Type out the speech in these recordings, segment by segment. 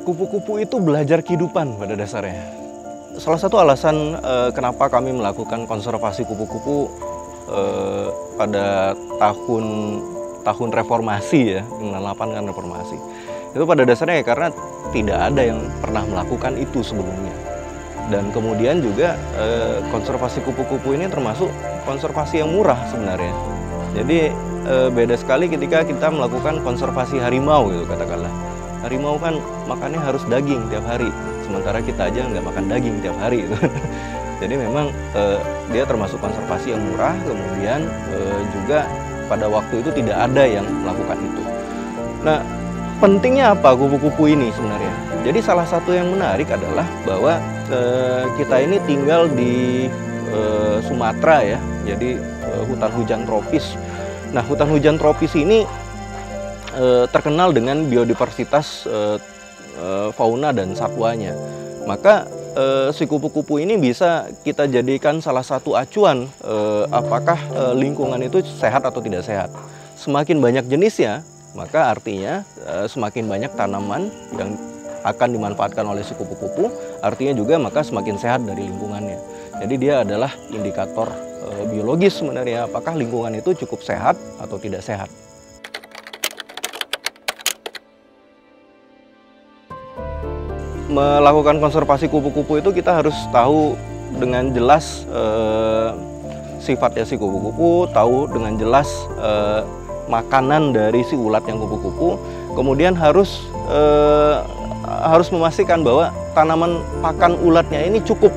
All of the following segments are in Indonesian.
Kupu-kupu itu belajar kehidupan pada dasarnya. Salah satu alasan kenapa kami melakukan konservasi kupu-kupu pada tahun reformasi ya, 98 kan reformasi. Itu pada dasarnya ya karena tidak ada yang pernah melakukan itu sebelumnya. Dan kemudian juga konservasi kupu-kupu ini termasuk konservasi yang murah sebenarnya. Jadi beda sekali ketika kita melakukan konservasi harimau gitu katakanlah. Harimau kan makannya harus daging tiap hari, sementara kita aja nggak makan daging tiap hari gitu. Jadi memang dia termasuk konservasi yang murah, kemudian juga pada waktu itu tidak ada yang melakukan itu. Nah, pentingnya apa kupu-kupu ini sebenarnya? Jadi salah satu yang menarik adalah bahwa kita ini tinggal di Sumatera ya, jadi hutan hujan tropis. Nah, hutan hujan tropis ini terkenal dengan biodiversitas fauna dan satwanya. Maka si kupu-kupu ini bisa kita jadikan salah satu acuan apakah lingkungan itu sehat atau tidak sehat. Semakin banyak jenisnya, maka artinya semakin banyak tanaman yang akan dimanfaatkan oleh si kupu-kupu, artinya juga maka semakin sehat dari lingkungannya. Jadi dia adalah indikator biologis sebenarnya apakah lingkungan itu cukup sehat atau tidak sehat. Melakukan konservasi kupu-kupu itu kita harus tahu dengan jelas sifatnya si kupu-kupu, tahu dengan jelas makanan dari si ulat yang kupu-kupu, kemudian harus memastikan bahwa tanaman pakan ulatnya ini cukup.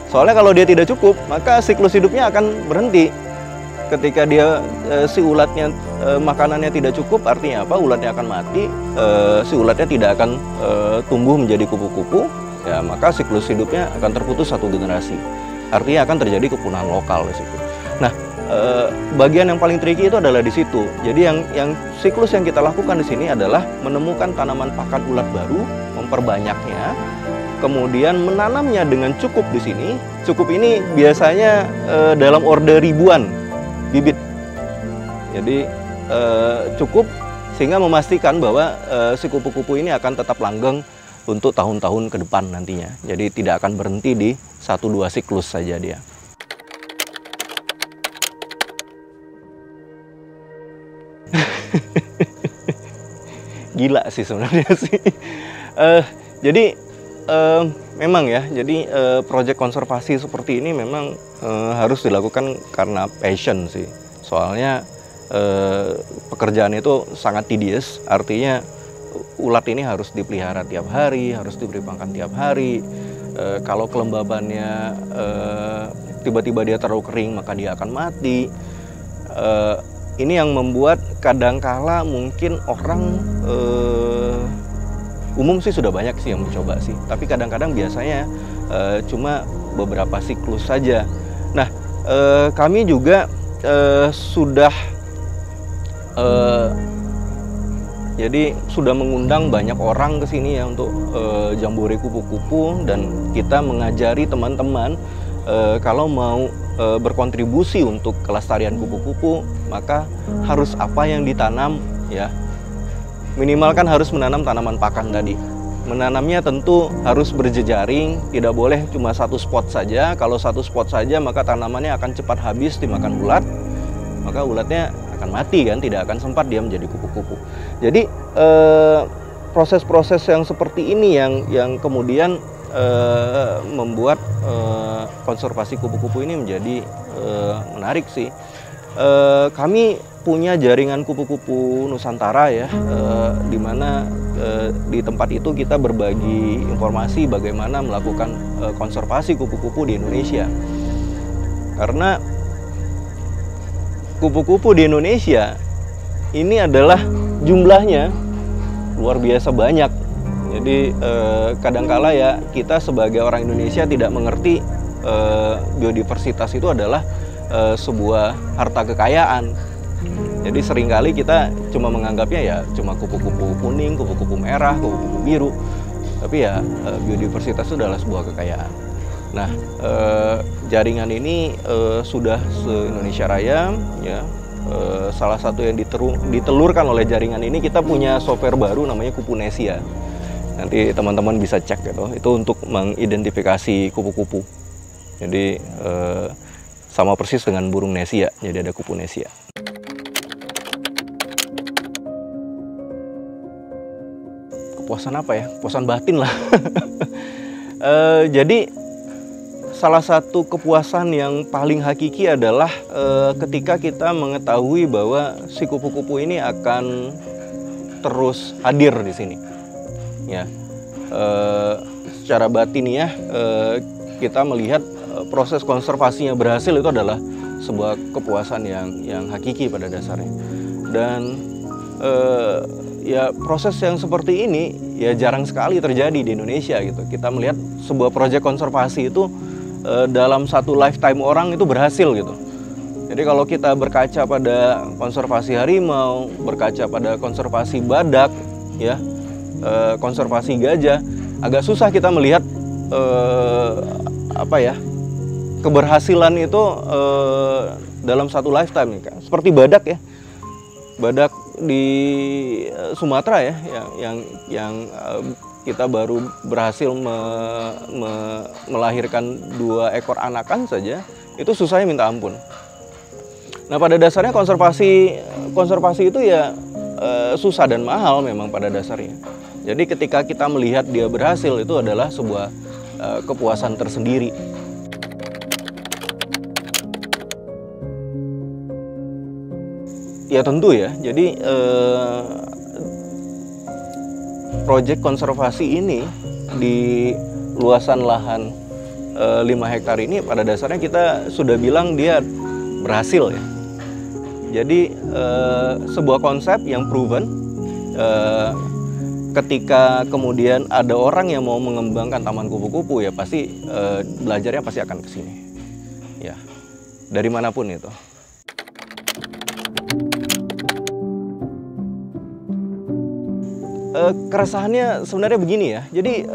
Soalnya kalau dia tidak cukup, maka siklus hidupnya akan berhenti. Ketika dia si ulatnya makanannya tidak cukup, artinya apa? Ulatnya akan mati, si ulatnya tidak akan tumbuh menjadi kupu-kupu, ya maka siklus hidupnya akan terputus satu generasi. Artinya akan terjadi kepunahan lokal di situ. Nah, bagian yang paling tricky itu adalah di situ. Jadi yang siklus yang kita lakukan di sini adalah menemukan tanaman pakan ulat baru, memperbanyaknya, kemudian menanamnya dengan cukup di sini. Cukup ini biasanya dalam order ribuan bibit. Jadi cukup sehingga memastikan bahwa si kupu-kupu ini akan tetap langgeng untuk tahun-tahun ke depan nantinya. Jadi tidak akan berhenti di 1-2 siklus saja dia. Gila sih sebenarnya sih. Jadi memang ya, jadi proyek konservasi seperti ini memang harus dilakukan karena passion sih. Soalnya pekerjaan itu sangat tedious, artinya ulat ini harus dipelihara tiap hari, harus diberi makan tiap hari. Kalau kelembabannya tiba-tiba dia terlalu kering, maka dia akan mati. Ini yang membuat kadangkala mungkin orang umum sih sudah banyak sih yang mencoba sih, tapi kadang-kadang biasanya cuma beberapa siklus saja. Nah, kami juga sudah mengundang banyak orang ke sini ya untuk jambore kupu-kupu, dan kita mengajari teman-teman kalau mau berkontribusi untuk kelestarian kupu-kupu, maka harus apa yang ditanam ya. Minimal kan harus menanam tanaman pakan tadi. Menanamnya tentu harus berjejaring, tidak boleh cuma satu spot saja. Kalau satu spot saja maka tanamannya akan cepat habis dimakan ulat, maka ulatnya akan mati kan, tidak akan sempat dia menjadi kupu-kupu. Jadi proses-proses yang seperti ini yang kemudian membuat konservasi kupu-kupu ini menjadi menarik sih. Kami punya jaringan kupu-kupu Nusantara ya, di mana di tempat itu kita berbagi informasi bagaimana melakukan konservasi kupu-kupu di Indonesia. Karena kupu-kupu di Indonesia ini adalah jumlahnya luar biasa banyak. Jadi kadangkala ya kita sebagai orang Indonesia tidak mengerti biodiversitas itu adalah sebuah harta kekayaan. Jadi seringkali kita cuma menganggapnya ya cuma kupu-kupu kuning, kupu-kupu merah, kupu-kupu biru. Tapi ya biodiversitas itu adalah sebuah kekayaan. Nah, jaringan ini sudah se-Indonesia Raya ya. Salah satu yang ditelurkan oleh jaringan ini, kita punya software baru namanya Kupunesia. Nanti teman-teman bisa cek gitu. Itu untuk mengidentifikasi kupu-kupu. Jadi sama persis dengan burung Nesia. Jadi ada kupu Nesia. Kepuasan apa ya? Kepuasan batin lah. Jadi salah satu kepuasan yang paling hakiki adalah ketika kita mengetahui bahwa si kupu-kupu ini akan terus hadir di sini. Ya, secara batiniah kita melihat proses konservasinya berhasil itu adalah sebuah kepuasan yang hakiki pada dasarnya. Dan ya proses yang seperti ini ya jarang sekali terjadi di Indonesia gitu. Kita melihat sebuah proyek konservasi itu dalam satu lifetime orang itu berhasil gitu. Jadi kalau kita berkaca pada konservasi harimau, berkaca pada konservasi badak, ya, konservasi gajah, agak susah kita melihat apa ya, keberhasilan itu dalam satu lifetime. Seperti badak ya, badak di Sumatera ya, yang kita baru berhasil melahirkan 2 ekor anakan saja, itu susahnya minta ampun. Nah pada dasarnya konservasi itu ya susah dan mahal memang pada dasarnya. Jadi ketika kita melihat dia berhasil itu adalah sebuah kepuasan tersendiri. Ya tentu ya, jadi proyek konservasi ini di luasan lahan 5 hektar ini pada dasarnya kita sudah bilang dia berhasil ya. Jadi sebuah konsep yang proven, ketika kemudian ada orang yang mau mengembangkan taman kupu-kupu ya pasti belajarnya pasti akan ke sini. Ya, dari manapun itu. Keresahannya sebenarnya begini ya. Jadi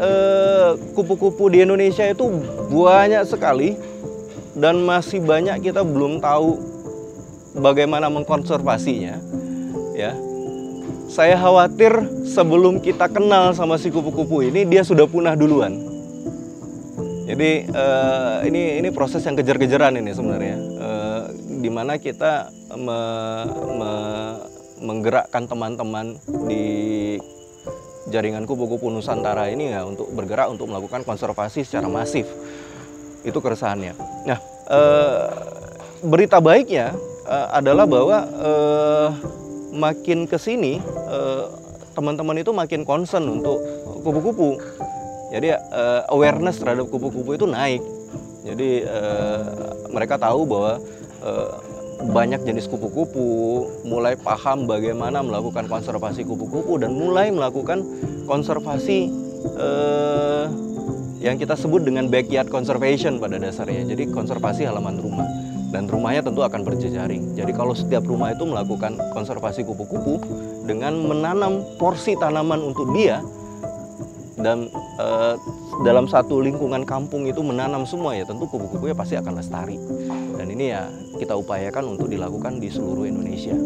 kupu-kupu di Indonesia itu banyak sekali dan masih banyak kita belum tahu bagaimana mengkonservasinya. Ya, saya khawatir sebelum kita kenal sama si kupu-kupu ini dia sudah punah duluan. Jadi ini proses yang kejar-kejaran ini sebenarnya, dimana kita menggerakkan teman-teman di jaringan kupu-kupu Nusantara ini ya untuk bergerak untuk melakukan konservasi secara masif. Itu keresahannya. Nah, berita baiknya adalah bahwa makin kesini teman-teman itu makin concern untuk kupu-kupu. Jadi awareness terhadap kupu-kupu itu naik. Jadi mereka tahu bahwa banyak jenis kupu-kupu, mulai paham bagaimana melakukan konservasi kupu-kupu dan mulai melakukan konservasi yang kita sebut dengan backyard conservation pada dasarnya. Jadi konservasi halaman rumah, dan rumahnya tentu akan berjejaring. Jadi kalau setiap rumah itu melakukan konservasi kupu-kupu dengan menanam porsi tanaman untuk dia, dan dalam satu lingkungan kampung itu menanam semua, ya tentu kupu-kupunya pasti akan lestari. Dan ini ya kita upayakan untuk dilakukan di seluruh Indonesia.